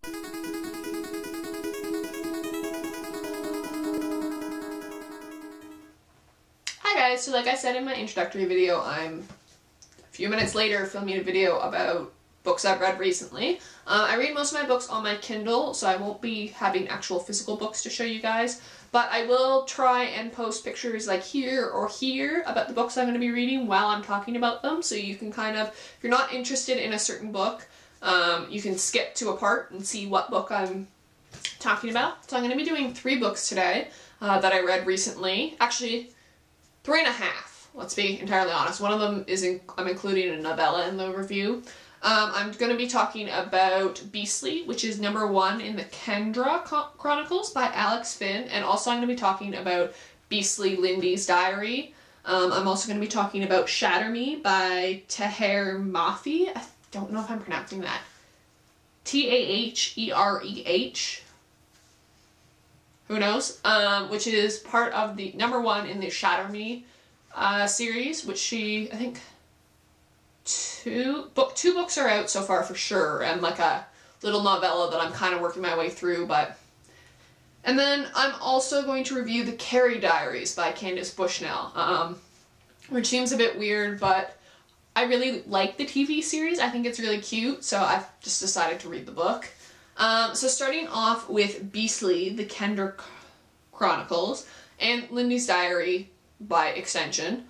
Hi guys, so like I said in my introductory video, I'm a few minutes later filming a video about books I've read recently. I read most of my books on my Kindle, so I won't be having actual physical books to show you guys, but I will try and post pictures like here or here about the books I'm going to be reading while I'm talking about them, so you can kind of, if you're not interested in a certain book, you can skip to a part and see what book I'm talking about. So I'm going to be doing 3 books today that I read recently. Actually, 3.5, let's be entirely honest. One of them is I'm including a novella in the review. I'm going to be talking about Beastly, which is #1 in the Kendra Chronicles by Alex Finn, and also I'm going to be talking about Beastly Lindy's Diary. I'm also going to be talking about Shatter by Taher Mafi. I don't know if I'm pronouncing that. T-A-H-E-R-E-H. Who knows? Which is part of the #1 in the Shatter series, which I think two books are out so far for sure, and like a little novella that I'm kind of working my way through, and then I'm also going to review the Carrie Diaries by Candace Bushnell, which seems a bit weird, but I really like the TV series. I think it's really cute, so I've just decided to read the book. So starting off with Beastly, the Kendra Chronicles, and Lindy's Diary by extension.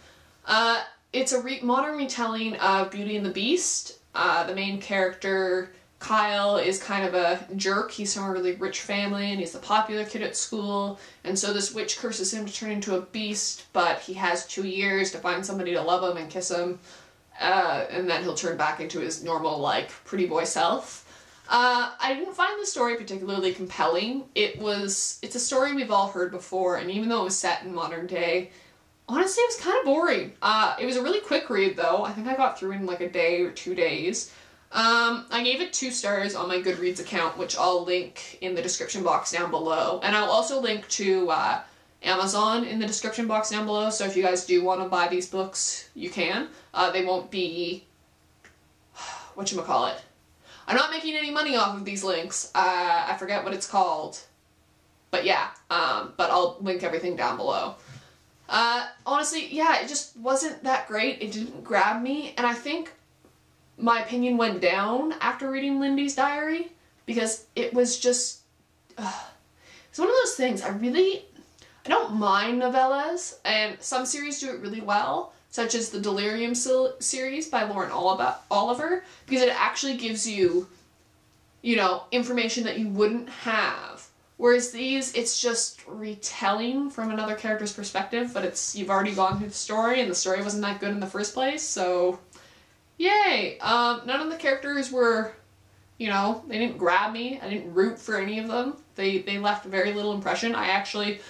It's a modern retelling of Beauty and the Beast. The main character, Kyle, is kind of a jerk. He's from a really rich family and he's the popular kid at school, and so this witch curses him to turn into a beast, but he has 2 years to find somebody to love him and kiss him, and then he'll turn back into his normal, like, pretty boy self. I didn't find the story particularly compelling. It's a story we've all heard before, and even though it was set in modern day, honestly, it was kind of boring. It was a really quick read, though. I think I got through in like a day or 2 days. I gave it 2 stars on my Goodreads account, which I'll link in the description box down below. And I'll also link to Amazon in the description box down below, so if you guys do want to buy these books, you can. They won't be... whatchamacallit. I'm not making any money off of these links. I forget what it's called. But yeah, but I'll link everything down below. Honestly, yeah, it just wasn't that great. It didn't grab me, and I think my opinion went down after reading Lindy's Diary, because it was just, it's one of those things, I don't mind novellas, and some series do it really well, such as the Delirium series by Lauren Oliver, because it actually gives you, you know, information that you wouldn't have. Whereas these, it's just retelling from another character's perspective, but you've already gone through the story, and the story wasn't that good in the first place, so yay! None of the characters were, you know, they didn't grab me. I didn't root for any of them. They left very little impression. I actually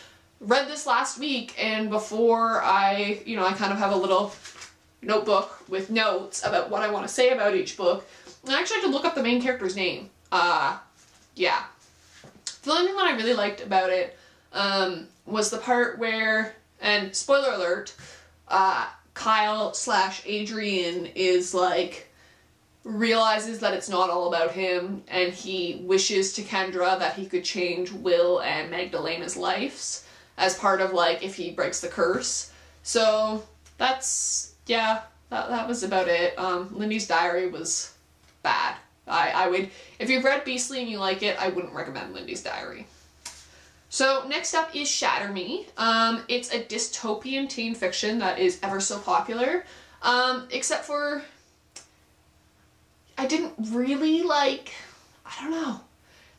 read this last week, and before I kind of have a little notebook with notes about what I want to say about each book, and I actually had to look up the main character's name. Yeah. The only thing that I really liked about it was the part where, and spoiler alert, Kyle/Adrian is like, realizes that it's not all about him, and he wishes to Kendra that he could change Will and Magdalena's lives as part of, like, if he breaks the curse. So that's, yeah, that was about it. Lindy's Diary was bad. I would, if you've read Beastly and you like it, I wouldn't recommend Lindy's Diary. So next up is Shatter Me. It's a dystopian teen fiction that is ever so popular, except for I didn't really like, I don't know,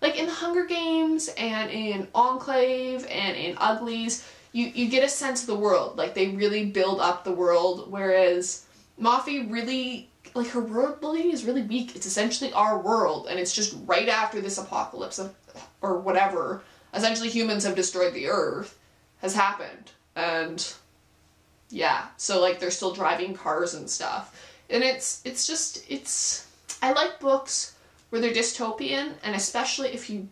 like in the Hunger Games and in Enclave and in Uglies, you get a sense of the world, like they really build up the world, whereas Mafi really, like, her world building is really weak. It's essentially our world, and it's just right after this apocalypse or whatever, essentially humans have destroyed the earth, has happened, and yeah, so like they're still driving cars and stuff, and it's I like books where they're dystopian, and especially if you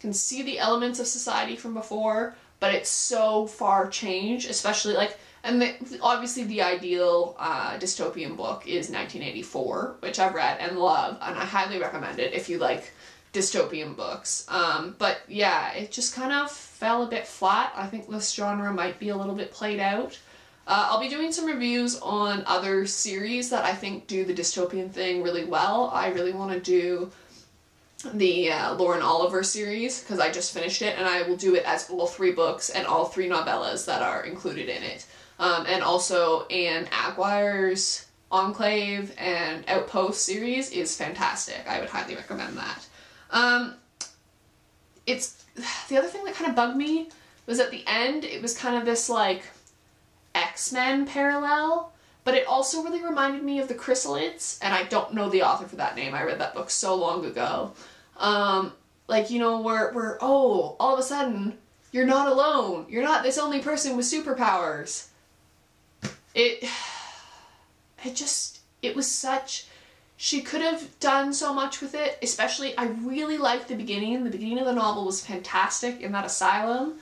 can see the elements of society from before, but it's so far changed, especially like, and obviously the ideal dystopian book is 1984, which I've read and love, and I highly recommend it if you like dystopian books. But yeah, it just kind of fell a bit flat. I think this genre might be a little bit played out. I'll be doing some reviews on other series that I think do the dystopian thing really well. I really want to do the Lauren Oliver series because I just finished it, and I will do it as all 3 books and all 3 novellas that are included in it. And also Anne Aguirre's Enclave and Outpost series is fantastic. I would highly recommend that. It's the other thing that kind of bugged me was at the end it was kind of this like X-Men parallel, but it also really reminded me of the Chrysalids, and I don't know the author for that name. I read that book so long ago. Like, you know, where oh, all of a sudden you're not alone. You're not this only person with superpowers. It was such, she could have done so much with it, especially, I really liked the beginning. The beginning of the novel was fantastic in that asylum,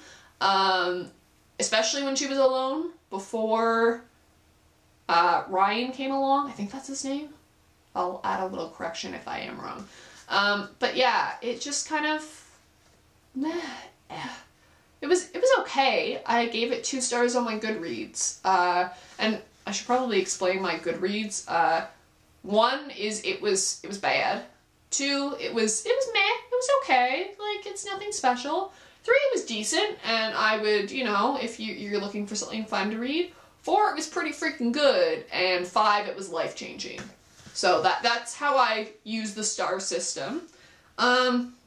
especially when she was alone before Ryan came along. I think that's his name. I'll add a little correction if I am wrong. But yeah, it just kind of, it was okay. I gave it 2 stars on my Goodreads. And I should probably explain my Goodreads. 1 is it was bad. 2, it was meh. It was okay. Like, it's nothing special. 3, it was decent, and I would, you know, if you're looking for something fun to read. 4, it was pretty freaking good, and 5, it was life-changing. So that's how I use the star system.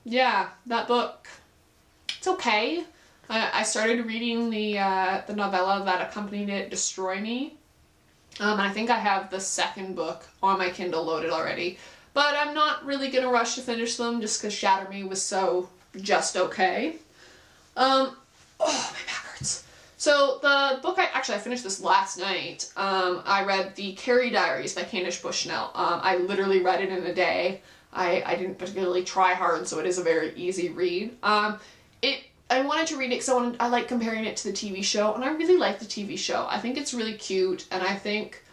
Yeah, that book, it's okay. I started reading the novella that accompanied it, Destroy Me. And I think I have the 2nd book on my Kindle loaded already. But I'm not really gonna rush to finish them just because Shatter Me was so just okay. Oh, my back hurts. So the book, I finished this last night. I read the Carrie Diaries by Candice Bushnell. I literally read it in a day. I didn't particularly try hard, so it is a very easy read. I wanted to read it because I like comparing it to the TV show, and I really like the TV show. I think it's really cute, and I think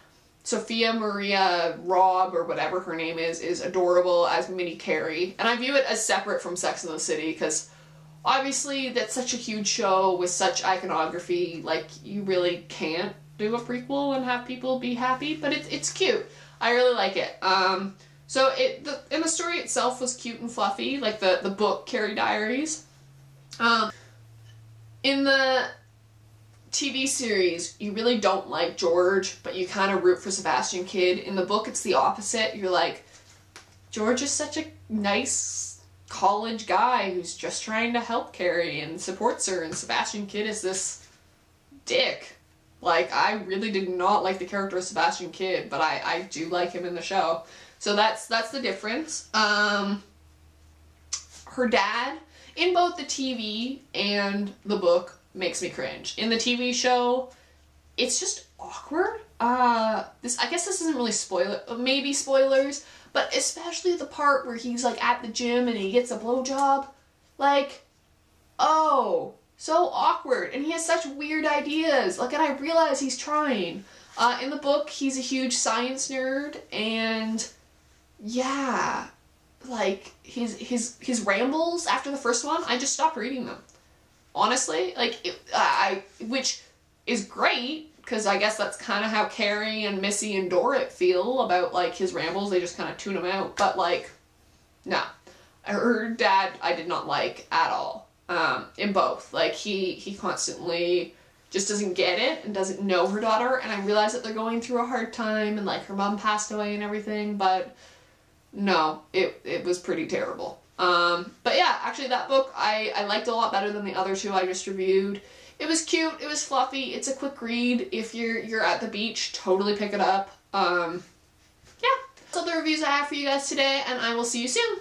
Sophia Maria Robb, or whatever her name is adorable as mini Carrie. And I view it as separate from Sex and the City, because obviously that's such a huge show with such iconography, like, you really can't do a prequel and have people be happy, but it's cute. I really like it. So the story itself was cute and fluffy, like the book Carrie Diaries. In the TV series, you really don't like George, but you kind of root for Sebastian Kidd. In the book, it's the opposite. You're like, George is such a nice college guy who's just trying to help Carrie and supports her, and Sebastian Kidd is this dick. Like, I really did not like the character of Sebastian Kidd, but I do like him in the show. So that's the difference. Her dad, in both the TV and the book, makes me cringe. In the TV show, it's just awkward. I guess this isn't really maybe spoilers, but especially the part where he's like at the gym and he gets a blowjob. Like, oh, so awkward. And he has such weird ideas. Like, and I realize he's trying. In the book, he's a huge science nerd, and yeah, like, his rambles after the first one, I just stopped reading them. Honestly, like, which is great, because I guess that's kind of how Carrie and Missy and Dorrit feel about, like, his rambles. They just kind of tune him out. But, like, no. Her dad, I did not like at all. In both. Like, he constantly just doesn't get it and doesn't know her daughter. And I realize that they're going through a hard time, and, like, her mom passed away and everything, but no, it was pretty terrible. But yeah, actually that book I liked a lot better than the other 2 I just reviewed. It was cute, it was fluffy, it's a quick read. If you're at the beach, totally pick it up. Yeah, that's all the reviews I have for you guys today, and I will see you soon.